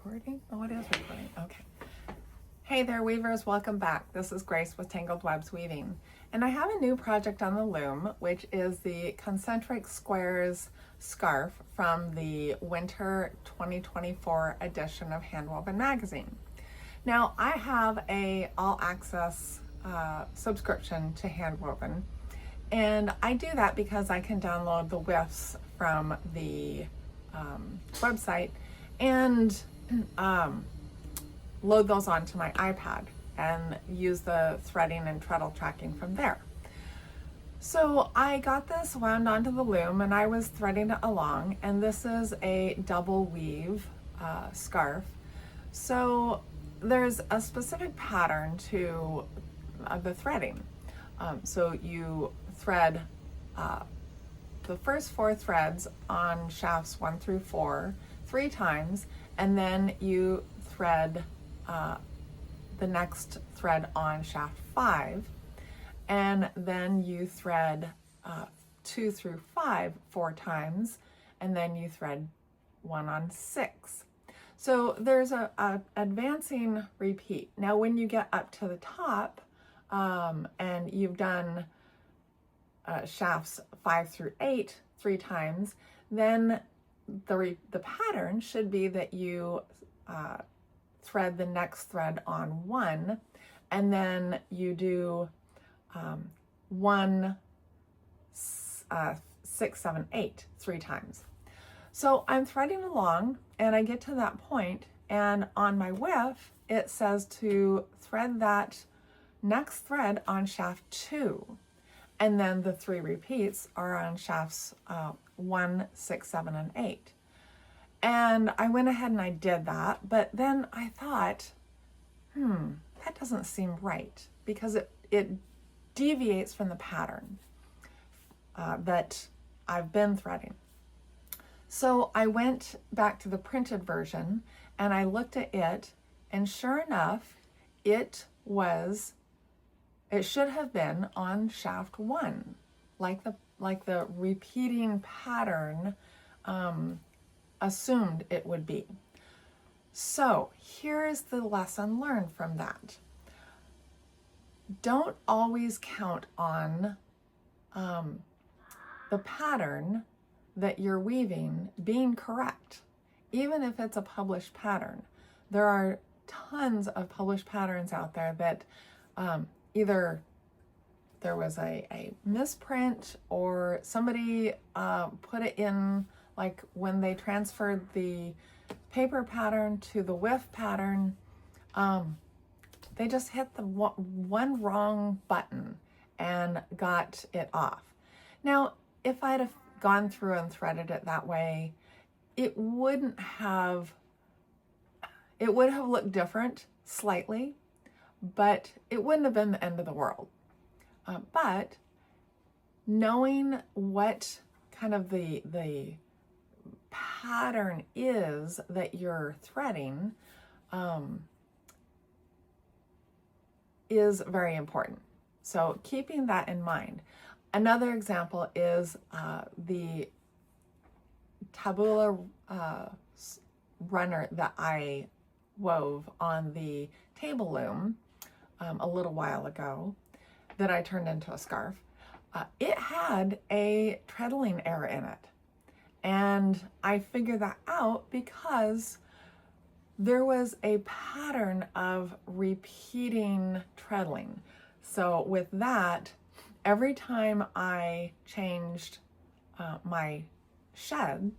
recording? Oh, it is recording. Okay. Hey there, weavers. Welcome back. This is Grace with Tangled Webs Weaving. And I have a new project on the loom, which is the Concentric Squares scarf from the Winter 2024 edition of Handwoven Magazine. Now, I have a all-access subscription to Handwoven, and I do that because I can download the WIFs from the website and load those onto my iPad and use the threading and treadle tracking from there. So I got this wound onto the loom and I was threading it along, and this is a double weave scarf. So there's a specific pattern to the threading. So you thread the first 4 threads on shafts 1 through 4 3 times, and then you thread the next thread on shaft 5, and then you thread 2 through 5 4 times, and then you thread 1 on 6. So there's a advancing repeat. Now when you get up to the top and you've done shafts 5 through 8 3 times, then the pattern should be that you thread the next thread on 1, and then you do 1 6 7 8 3 times. So I'm threading along and I get to that point, and on my whiff it says to thread that next thread on shaft 2, and then the 3 repeats are on shafts 1 6 7 and 8. And I went ahead and I did that, but then I thought, that doesn't seem right, because it deviates from the pattern that I've been threading. So I went back to the printed version and I looked at it, and sure enough, it should have been on shaft 1, like the repeating pattern assumed it would be. So here is the lesson learned from that. Don't always count on the pattern that you're weaving being correct, even if it's a published pattern. There are tons of published patterns out there that either there was a misprint, or somebody put it in, like when they transferred the paper pattern to the whiff pattern, they just hit the one wrong button and got it off. Now, if I'd have gone through and threaded it that way, it would have looked different slightly, but it wouldn't have been the end of the world. But knowing what kind of the pattern is that you're threading is very important. So keeping that in mind. Another example is the tabula runner that I wove on the table loom a little while ago, that I turned into a scarf. It had a treadling error in it. And I figured that out because there was a pattern of repeating treadling. So with that, every time I changed my shed,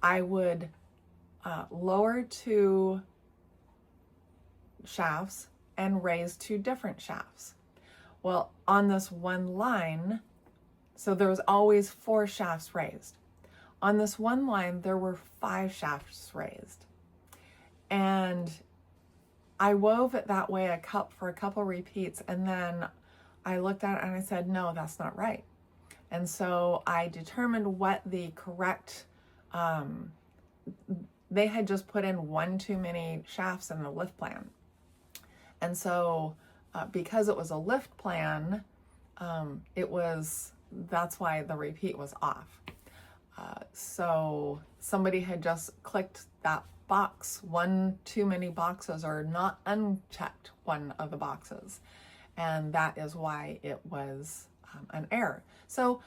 I would lower 2 shafts and raise 2 different shafts. Well, on this one line, so there was always 4 shafts raised. On this one line, there were 5 shafts raised. And I wove it that way for a couple repeats, and then I looked at it and I said, no, that's not right. And so I determined what the correct, they had just put in 1 too many shafts in the lift plan. And so because it was a lift plan, that's why the repeat was off. So somebody had just clicked that box one too many boxes or not unchecked one of the boxes. And that is why it was an error. So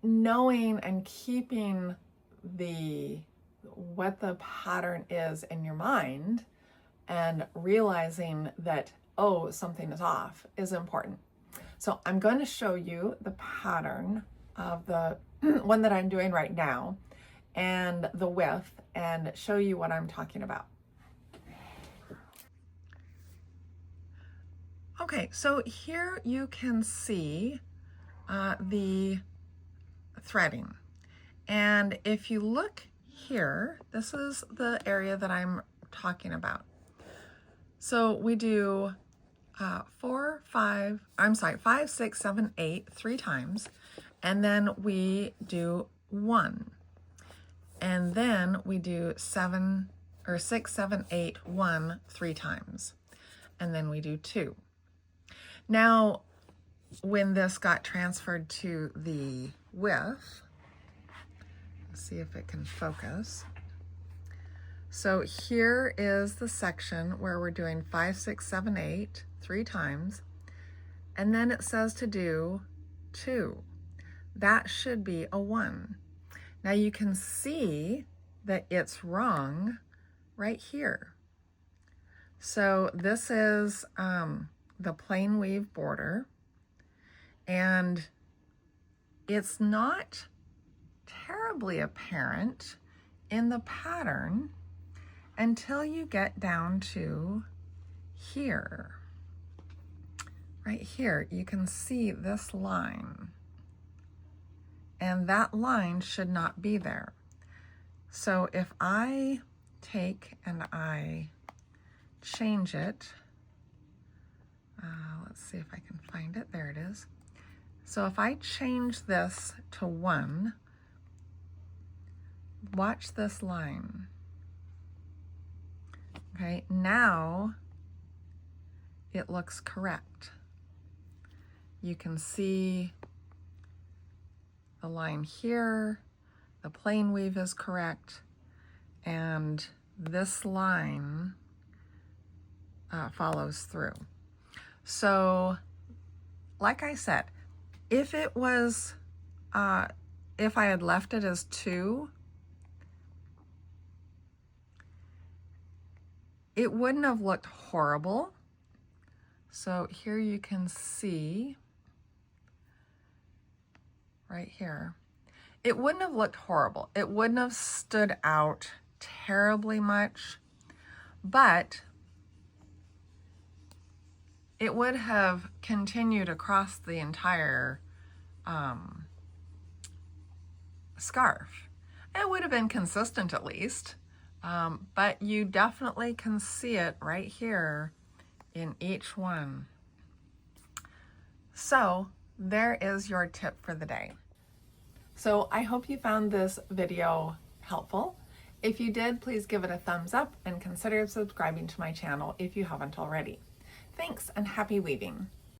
knowing and keeping what the pattern is in your mind and realizing that, oh, something is off is important. So I'm going to show you the pattern of the one that I'm doing right now and the width and show you what I'm talking about. Okay, so here you can see the threading. And if you look here, this is the area that I'm talking about. So we do 5, 6, 7, 8, 3 times, and then we do 1. And then we do 6, 7, 8, 1, 3 times. And then we do 2. Now, when this got transferred to the width, let's see if it can focus. So here is the section where we're doing 5, 6, 7, 8, 3 times. And then it says to do 2. That should be a 1. Now you can see that it's wrong right here. So this is the plain weave border, and it's not terribly apparent in the pattern until you get down to here. Right here, you can see this line, and that line should not be there. So if I take and I change it, let's see if I can find it. There it is. So if I change this to 1, watch this line. Okay, now it looks correct. You can see the line here, the plain weave is correct, and this line follows through. So, like I said, if it was, if I had left it as 2, it wouldn't have looked horrible. So here you can see, right here, it wouldn't have looked horrible. It wouldn't have stood out terribly much, but it would have continued across the entire scarf. It would have been consistent at least, but you definitely can see it right here in each one. So there is your tip for the day. So I hope you found this video helpful. If you did, please give it a thumbs up and consider subscribing to my channel if you haven't already. Thanks and happy weaving.